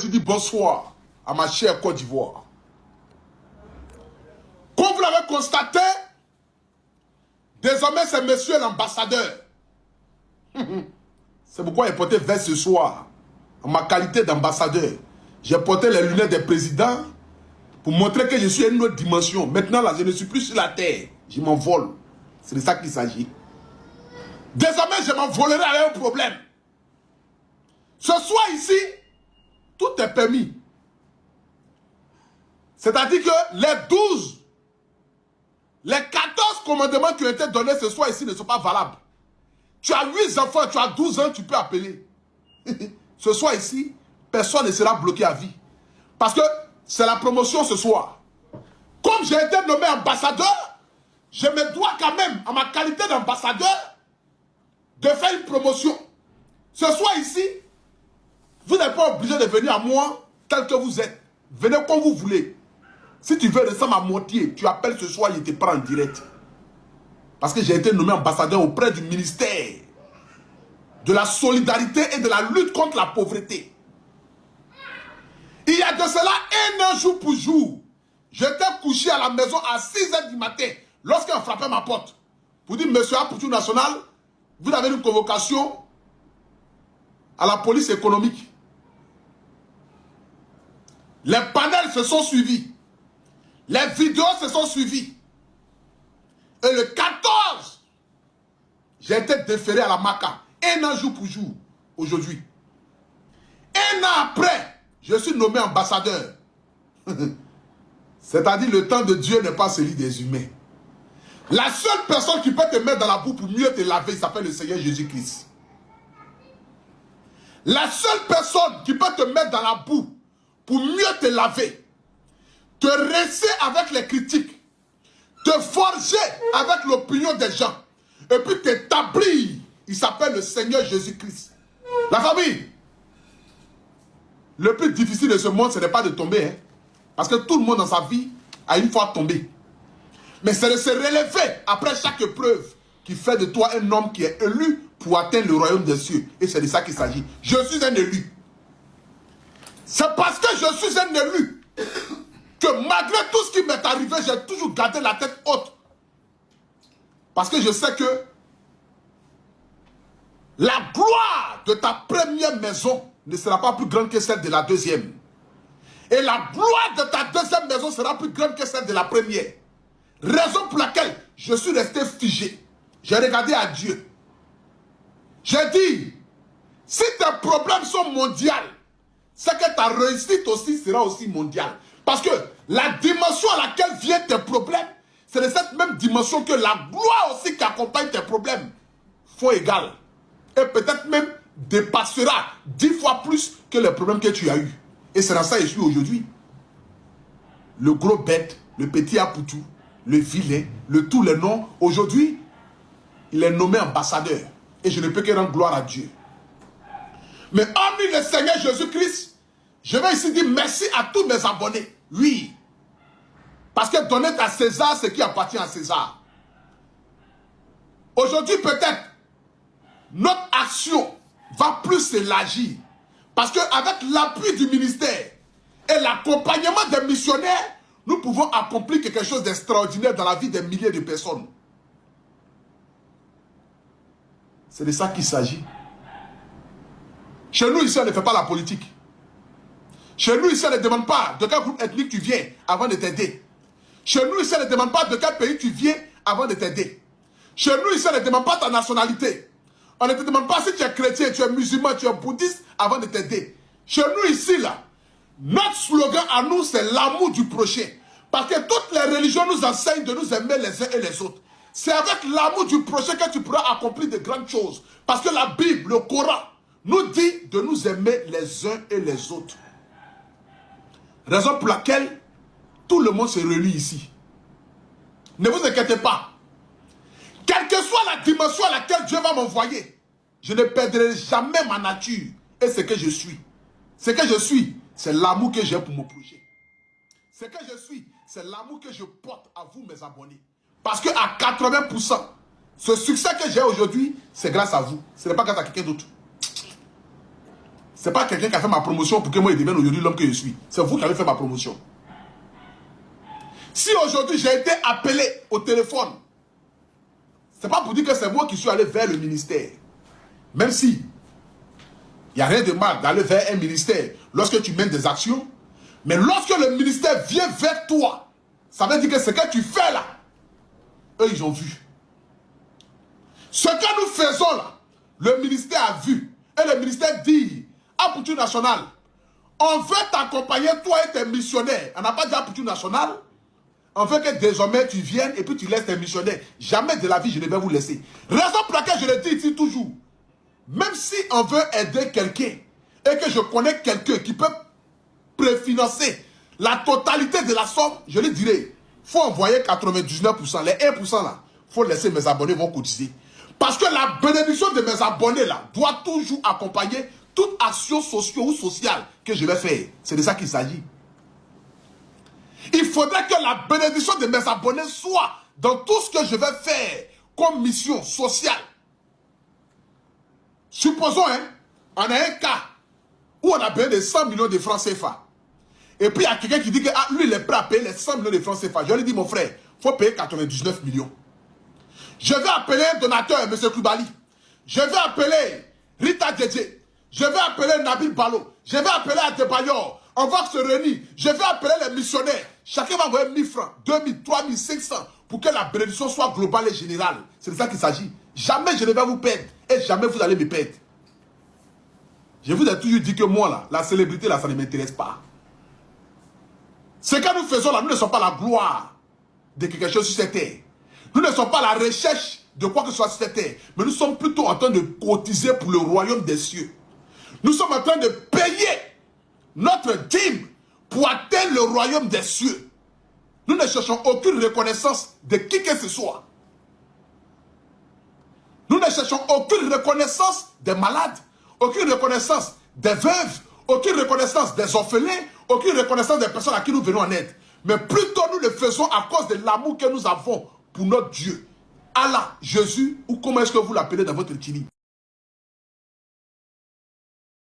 aussi dire bonsoir à ma chère Côte d'Ivoire. Comme vous l'avez constaté, désormais c'est monsieur l'ambassadeur. C'est pourquoi j'ai porté veste ce soir. En ma qualité d'ambassadeur, j'ai porté les lunettes des présidents pour montrer que je suis à une autre dimension. Maintenant là, je ne suis plus sur la terre. Je m'envole. C'est de ça qu'il s'agit. Désormais, je m'envolerai avec un problème. Ce soir ici, tout est permis. C'est-à-dire que les 12, les 14 commandements qui ont été donnés ce soir ici ne sont pas valables. Tu as 8 enfants, tu as 12 ans, tu peux appeler. Ce soir ici, personne ne sera bloqué à vie. Parce que c'est la promotion ce soir. Comme j'ai été nommé ambassadeur, je me dois quand même, en ma qualité d'ambassadeur, de faire une promotion. Ce soir ici, vous n'êtes pas obligé de venir à moi tel que vous êtes. Venez comme vous voulez. Si tu veux descendre à moitié, tu appelles ce soir, il te prend en direct. Parce que j'ai été nommé ambassadeur auprès du ministère de la solidarité et de la lutte contre la pauvreté. Il y a de cela un an jour pour jour, j'étais couché à la maison à 6 h du matin lorsqu'on frappait ma porte. Pour dire, monsieur Apoutou National, vous avez une convocation à la police économique. Les panels se sont suivis. Les vidéos se sont suivies. Et le 14, j'ai été déféré à la MACA. Un an jour pour jour, aujourd'hui. Un an après, je suis nommé ambassadeur. C'est-à-dire le temps de Dieu n'est pas celui des humains. La seule personne qui peut te mettre dans la boue pour mieux te laver, il s'appelle le Seigneur Jésus-Christ. La seule personne qui peut te mettre dans la boue pour mieux te laver, te rester avec les critiques, te forger avec l'opinion des gens, et puis t'établir, il s'appelle le Seigneur Jésus-Christ. La famille, le plus difficile de ce monde, ce n'est pas de tomber, hein, parce que tout le monde dans sa vie a une fois tombé. Mais c'est de se relever après chaque épreuve qui fait de toi un homme qui est élu pour atteindre le royaume des cieux. Et c'est de ça qu'il s'agit. Je suis un élu. C'est parce que je suis un élu que malgré tout ce qui m'est arrivé, j'ai toujours gardé la tête haute. Parce que je sais que la gloire de ta première maison ne sera pas plus grande que celle de la deuxième. Et la gloire de ta deuxième maison sera plus grande que celle de la première. Raison pour laquelle je suis resté figé. J'ai regardé à Dieu. J'ai dit, si tes problèmes sont mondiaux, c'est que ta réussite aussi sera aussi mondiale. Parce que la dimension à laquelle viennent tes problèmes, c'est de cette même dimension que la gloire aussi qui accompagne tes problèmes font égal. Et peut-être même dépassera 10 fois plus que les problèmes que tu as eus. Et c'est dans ça que je suis aujourd'hui. Le gros bête, le petit Apoutou, le vilain, le tous les noms. Aujourd'hui, il est nommé ambassadeur. Et je ne peux que rendre gloire à Dieu. Mais hormis le Seigneur Jésus-Christ, je vais ici dire merci à tous mes abonnés. Oui. Parce que donner à César ce qui appartient à César. Aujourd'hui, peut-être, notre action va plus s'élargir. Parce qu'avec l'appui du ministère et l'accompagnement des missionnaires, nous pouvons accomplir quelque chose d'extraordinaire dans la vie des milliers de personnes. C'est de ça qu'il s'agit. Chez nous, ici, on ne fait pas la politique. Chez nous, ici, on ne demande pas de quel groupe ethnique tu viens avant de t'aider. Chez nous, ici, on ne demande pas de quel pays tu viens avant de t'aider. Chez nous, ici, on ne demande pas ta nationalité. On ne te demande pas si tu es chrétien, tu es musulman, tu es bouddhiste avant de t'aider. Chez nous, ici, là, notre slogan à nous, c'est l'amour du prochain. Parce que toutes les religions nous enseignent de nous aimer les uns et les autres. C'est avec l'amour du prochain que tu pourras accomplir de grandes choses. Parce que la Bible, le Coran, nous dit de nous aimer les uns et les autres. Raison pour laquelle tout le monde se réunit ici. Ne vous inquiétez pas. Quelle que soit la dimension à laquelle Dieu va m'envoyer, je ne perdrai jamais ma nature et ce que je suis. Ce que je suis, c'est l'amour que j'ai pour mon projet. Ce que je suis, c'est l'amour que je porte à vous, mes abonnés. Parce qu'à 80%, ce succès que j'ai aujourd'hui, c'est grâce à vous. Ce n'est pas grâce à quelqu'un d'autre. Ce n'est pas quelqu'un qui a fait ma promotion pour que moi, je devienne aujourd'hui l'homme que je suis. C'est vous qui avez fait ma promotion. Si aujourd'hui, j'ai été appelé au téléphone, ce n'est pas pour dire que c'est moi qui suis allé vers le ministère. Même si, il n'y a rien de mal d'aller vers un ministère lorsque tu mènes des actions. Mais lorsque le ministère vient vers toi, ça veut dire que ce que tu fais là, eux, ils ont vu. Ce que nous faisons là, le ministère a vu. Et le ministère dit, Apoutou National, on veut t'accompagner, toi et tes missionnaires. On n'a pas dit Apoutou National. On veut que désormais tu viennes et puis tu laisses tes missionnaires. Jamais de la vie, je ne vais vous laisser. Raison pour laquelle je le dis ici toujours. Même si on veut aider quelqu'un et que je connais quelqu'un qui peut préfinancer la totalité de la somme, je lui dirai, il faut envoyer 99%. Les 1% là, il faut laisser mes abonnés vont cotiser. Parce que la bénédiction de mes abonnés là doit toujours accompagner toute action sociale ou sociale que je vais faire. C'est de ça qu'il s'agit. Il faudrait que la bénédiction de mes abonnés soit dans tout ce que je vais faire comme mission sociale. Supposons, on a un cas où on a besoin de 100 millions de francs CFA. Et puis il y a quelqu'un qui dit que lui, il est prêt à payer les 100 millions de francs CFA. Je lui dis, mon frère, il faut payer 99 millions. Je vais appeler un donateur, M. Koubali. Je vais appeler Rita Djedje. Je vais appeler Nabil Balo. Je vais appeler Adebayor. On va se réunir. Je vais appeler les missionnaires. Chacun va envoyer 1000 francs, 2000, 3500 pour que la bénédiction soit globale et générale. C'est de ça qu'il s'agit. Jamais je ne vais vous perdre. Et jamais vous allez me perdre. Je vous ai toujours dit que moi, là, la célébrité, là, ça ne m'intéresse pas. Ce que nous faisons là, nous ne sommes pas la gloire de quelque chose sur cette terre. Nous ne sommes pas la recherche de quoi que ce soit sur cette terre. Mais nous sommes plutôt en train de cotiser pour le royaume des cieux. Nous sommes en train de payer notre dîme pour atteindre le royaume des cieux. Nous ne cherchons aucune reconnaissance de qui que ce soit. Nous ne cherchons aucune reconnaissance des malades, aucune reconnaissance des veuves, aucune reconnaissance des orphelins, aucune reconnaissance des personnes à qui nous venons en aide. Mais plutôt nous le faisons à cause de l'amour que nous avons pour notre Dieu. Allah, Jésus, ou comment est-ce que vous l'appelez dans votre Tini.